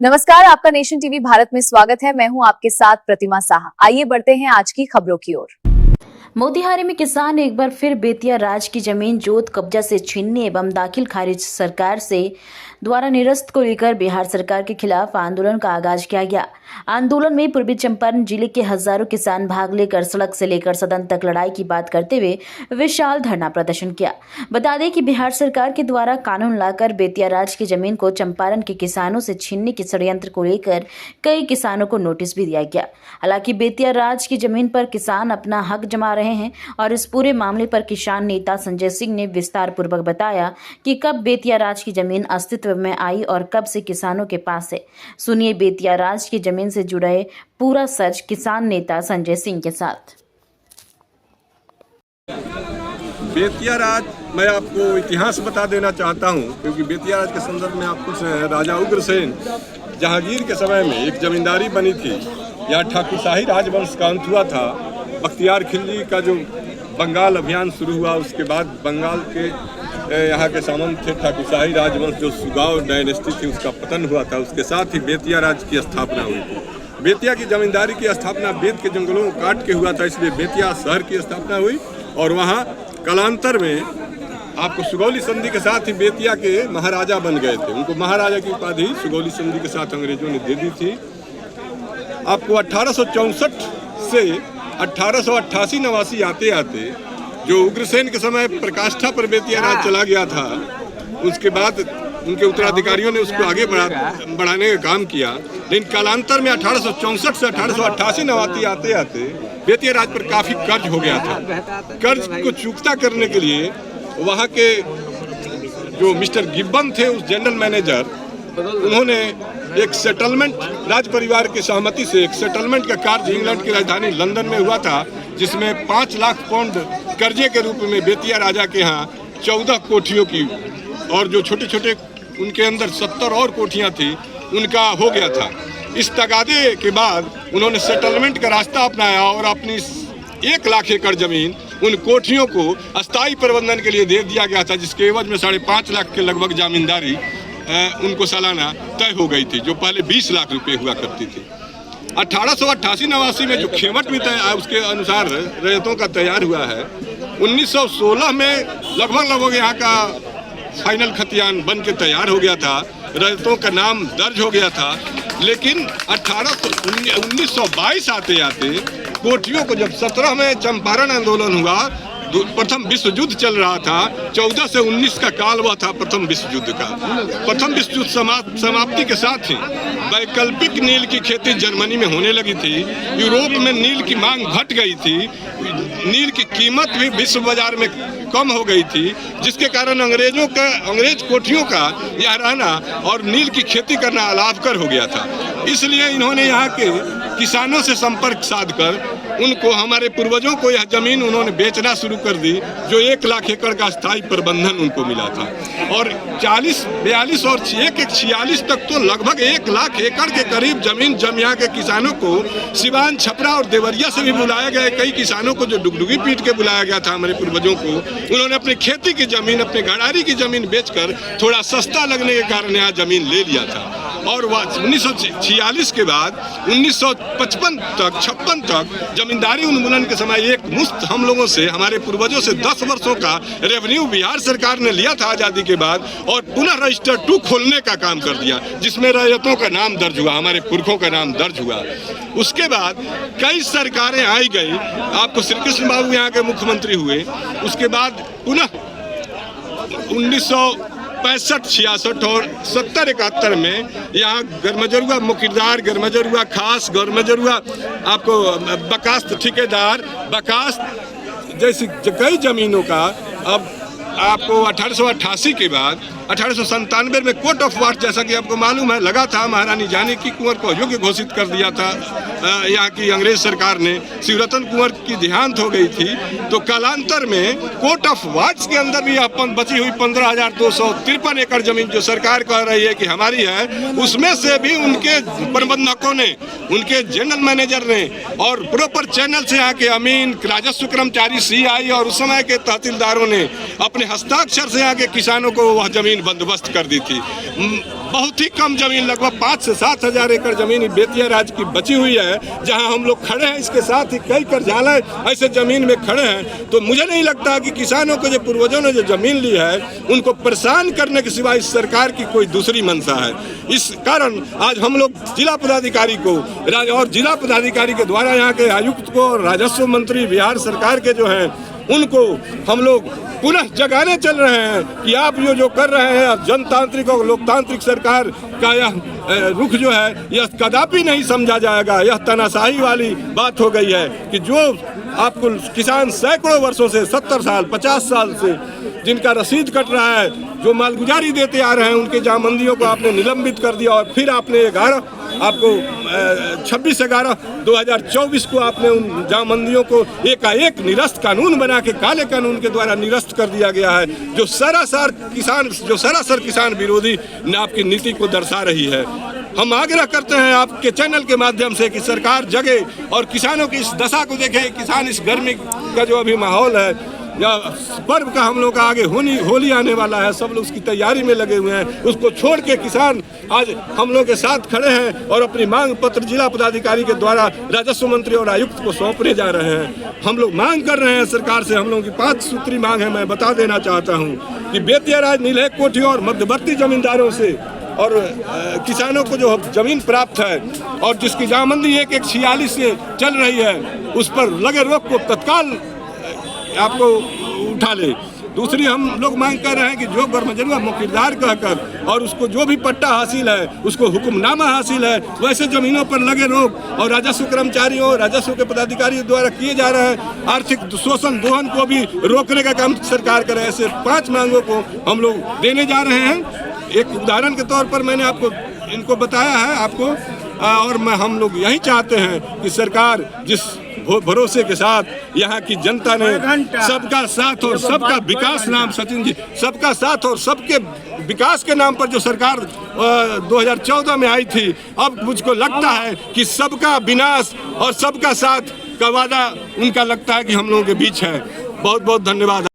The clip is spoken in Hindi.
नमस्कार, आपका नेशन टीवी भारत में स्वागत है। मैं हूं आपके साथ प्रतिमा साहा। आइए बढ़ते हैं आज की खबरों की ओर। मोतिहारी में किसान एक बार फिर बेतिया राज की जमीन जोत कब्जा से छीनने एवं दाखिल खारिज सरकार से द्वारा निरस्त को लेकर बिहार सरकार के खिलाफ आंदोलन का आगाज किया गया। आंदोलन में पूर्वी चंपारण जिले के हजारों किसान भाग लेकर सड़क से लेकर सदन तक लड़ाई की बात करते हुए विशाल धरना प्रदर्शन किया। बता दें कि बिहार सरकार के द्वारा कानून लाकर बेतिया राज की जमीन को चंपारण के किसानों से छीनने के षड्यंत्र को लेकर कई किसानों को नोटिस भी दिया गया। हालांकि बेतिया राज की जमीन पर किसान अपना हक जमा रहे हैं और इस पूरे मामले पर किसान नेता संजय सिंह ने विस्तार पूर्वक बताया कि कब बेतिया राज की जमीन अस्तित्व में आई और कब से किसानों के पास है। सुनिए बेतिया राज की जमीन से जुड़े पूरा सच किसान नेता संजय सिंह के साथ। बेतिया राज मैं आपको इतिहास बता देना चाहता हूं, क्योंकि बेतिया राज के संदर्भ में आप कुछ राजा उग्रसेन जहांगीर के समय में एक जमींदारी बनी थी। यहाँ ठाकुरशाही राजवंश का अंत हुआ था। बख्तियार खिलजी का जो बंगाल अभियान शुरू हुआ, उसके बाद बंगाल के यहाँ के सामंत थे ठाकुरशाही राजवंश, जो सुगाव डायनेस्टी थी, उसका पतन हुआ था। उसके साथ ही बेतिया राज की स्थापना हुई थी। बेतिया की जमींदारी की स्थापना बेत के जंगलों को काट के हुआ था, इसलिए बेतिया शहर की स्थापना हुई। और वहाँ कालांतर में आपको सुगौली संधि के साथ ही बेतिया के महाराजा बन गए थे। उनको महाराजा की उपाधि सुगौली संधि के साथ अंग्रेजों ने दे दी थी। आपको 1864 से 1888-89 आते आते जो उग्रसेन के समय प्रकाष्ठा पर बेतिया राज चला गया था, उसके बाद उनके उत्तराधिकारियों ने उसको आगे बढ़ाने का काम किया। लेकिन कालांतर में 1864 से 1888-89 आते आते बेतिया राज पर काफ़ी कर्ज हो गया था। कर्ज को चुकता करने के लिए वहाँ के जो मिस्टर गिब्बन थे, उस जनरल मैनेजर, उन्होंने एक सेटलमेंट, राज परिवार की सहमति से एक सेटलमेंट का कार्य इंग्लैंड की राजधानी लंदन में हुआ था, जिसमें 5 लाख पाउंड कर्जे के रूप में बेतिया राजा के यहाँ 14 कोठियों की और जो छोटे छोटे उनके अंदर 70 और कोठियाँ थी, उनका हो गया था। इस तगादे के बाद उन्होंने सेटलमेंट का रास्ता अपनाया और अपनी 1 लाख एकड़ जमीन उन कोठियों को अस्थायी प्रबंधन के लिए दे दिया गया था, जिसके एवज में 5.5 लाख के लगभग जमींदारी उनको सालाना तय हो गई थी, जो पहले 20 लाख रुपए हुआ करती थी। 1888-89 में जो खेमट भी उसके अनुसार रैयतों का तैयार हुआ है। 1916 में लगभग यहाँ का फाइनल खतियान बन के तैयार हो गया था, रैयतों का नाम दर्ज हो गया था। लेकिन 1922 आते आते कोठियों को, जब 17 में चंपारण आंदोलन हुआ, प्रथम विश्व युद्ध चल रहा था, 14 से 19 का काल हुआ था प्रथम विश्व युद्ध का। प्रथम विश्व युद्ध समाप्ति के साथ ही वैकल्पिक नील की खेती जर्मनी में होने लगी थी। यूरोप में नील की मांग घट गई थी, नील की कीमत भी विश्व बाजार में कम हो गई थी, जिसके कारण अंग्रेज कोठियों का यहाँ रहना और नील की खेती करना अलाभकर हो गया था। इसलिए इन्होंने यहाँ के किसानों से संपर्क साधकर उनको, हमारे पूर्वजों को यह जमीन उन्होंने बेचना शुरू कर दी, जो 1 लाख एकड़ का स्थायी प्रबंधन उनको मिला था। और 40, 42 और 46 तक तो लगभग 1 लाख एकड़ के करीब जमीन यहाँ के किसानों को सिवान, छपरा और देवरिया से भी बुलाया गया। कई किसानों को जो डुगडुगी पीट के बुलाया गया था हमारे पूर्वजों को, उन्होंने अपनी खेती की जमीन, अपने घरारी की जमीन बेचकर थोड़ा सस्ता लगने के कारण यहाँ जमीन ले लिया था। और 1946 के बाद 1956 तक जमींदारी उन्मूलन के समय एक मुश्त हम लोगों से, हमारे पूर्वजों से 10 वर्षों का रेवेन्यू बिहार सरकार ने लिया था आज़ादी के बाद, और पुनः रजिस्टर 2 खोलने का काम कर दिया, जिसमें रैयतों का नाम दर्ज हुआ, हमारे पुरखों का नाम दर्ज हुआ। उसके बाद कई सरकारें आई गई। आपको श्री कृष्ण बाबू यहाँ के मुख्यमंत्री हुए। उसके बाद पुनः 1965, 66 और 70, 71 में यहाँ गरमजरुआ मुखिरदार, गरमजरुआ खास, गरमजरुआ आपको बकास्त ठेकेदार, बकास्त जैसी कई जमीनों का अब आपको 1888 के बाद 1897 में कोर्ट ऑफ वार्ड, जैसा कि आपको मालूम है, लगा था। महारानी जानकी कुंवर को अयोग्य घोषित कर दिया था यहाँ की अंग्रेज सरकार ने। शिवरतन कुंवर की देहांत हो गई थी, तो कालांतर में कोर्ट ऑफ वार्ड्स के अंदर भी अपन बची हुई 15,253 एकड़ जमीन जो सरकार कह रही है कि हमारी है, उसमें से भी उनके प्रबंधकों ने, उनके जनरल मैनेजर ने और प्रॉपर चैनल से यहाँ के अमीन, राजस्व कर्मचारी, CI और उस समय के तहसीलदारों ने अपने हस्ताक्षर से यहाँ के किसानों को वह जमीन ज़मीन बंदोबस्त कर दी थी। बहुत ही कम ज़मीन, लगभग 5 से 7 हज़ार एकड़ ज़मीन बेतिया राज्य की बची हुई है, जहां हम लोग खड़े हैं। इसके साथ ही कई कर्जालय ऐसे ज़मीन में खड़े हैं। तो मुझे नहीं लगता कि किसानों को जो पूर्वजों ने जो ज़मीन ली है उनको परेशान करने के सिवाय इस सरकार की कोई दूसरी मंशा है। इस कारण आज हम लोग जिला पदाधिकारी को और जिला पदाधिकारी के द्वारा यहाँ के आयुक्त को और राजस्व मंत्री बिहार सरकार के जो हैं उनको हम लोग पुनः जगाने चल रहे हैं कि आप जो कर रहे हैं जनतांत्रिक और लोकतांत्रिक सरकार का यह रुख जो है यह कदापि नहीं समझा जाएगा। यह तानाशाही वाली बात हो गई है कि जो आपको किसान सैकड़ों वर्षों से 70 साल 50 साल से जिनका रसीद कट रहा है, जो मालगुजारी देते आ रहे हैं, उनके जामंदियों को आपने निलंबित कर दिया और फिर आपने 26/11/2024 को आपने उन जामंदियों को एकाएक निरस्त कानून बना के काले कानून के द्वारा निरस्त कर दिया गया है, जो सरासर किसान विरोधी आपकी नीति को दर्शा रही है। हम आग्रह करते हैं आपके चैनल के माध्यम से कि सरकार जगे और किसानों की इस दशा को देखे। किसान इस गर्मी का जो अभी माहौल है या पर्व का हम लोग का आगे होली आने वाला है, सब लोग उसकी तैयारी में लगे हुए हैं। उसको छोड़ के किसान आज हम लोग के साथ खड़े हैं और अपनी मांग पत्र जिला पदाधिकारी के द्वारा राजस्व मंत्री और आयुक्त को सौंपने जा रहे हैं। हम लोग मांग कर रहे हैं सरकार से, हम लोगों की 5 सूत्री मांग है। मैं बता देना चाहता हूँ कि बेतिया राज नीलहे कोठी और मध्यवर्ती जमींदारों से और किसानों को जो जमीन प्राप्त है और जिसकी जामंदी 1/146 से चल रही है, उस पर लगे रोक को तत्काल आपको उठा ले। दूसरी हम लोग मांग कर रहे हैं कि जो गरमजरुआ मौकेदार कहकर और उसको जो भी पट्टा हासिल है, उसको हुक्मनामा हासिल है, वैसे जमीनों पर लगे रोक और राजस्व कर्मचारियों राजस्व के पदाधिकारियों द्वारा किए जा रहे हैं आर्थिक शोषण दोहन को भी रोकने का काम सरकार करे। ऐसे 5 मांगों को हम लोग देने जा रहे हैं। एक उदाहरण के तौर पर मैंने आपको इनको बताया है आपको, और हम लोग यही चाहते हैं कि सरकार जिस भरोसे के साथ यहाँ की जनता ने सबका साथ और सबका विकास नाम सचिन जी सबका साथ और सबके विकास के नाम पर जो सरकार 2014 में आई थी, अब मुझको लगता है कि सबका विनाश और सबका साथ का वादा उनका लगता है कि हम लोगों के बीच है। बहुत बहुत धन्यवाद।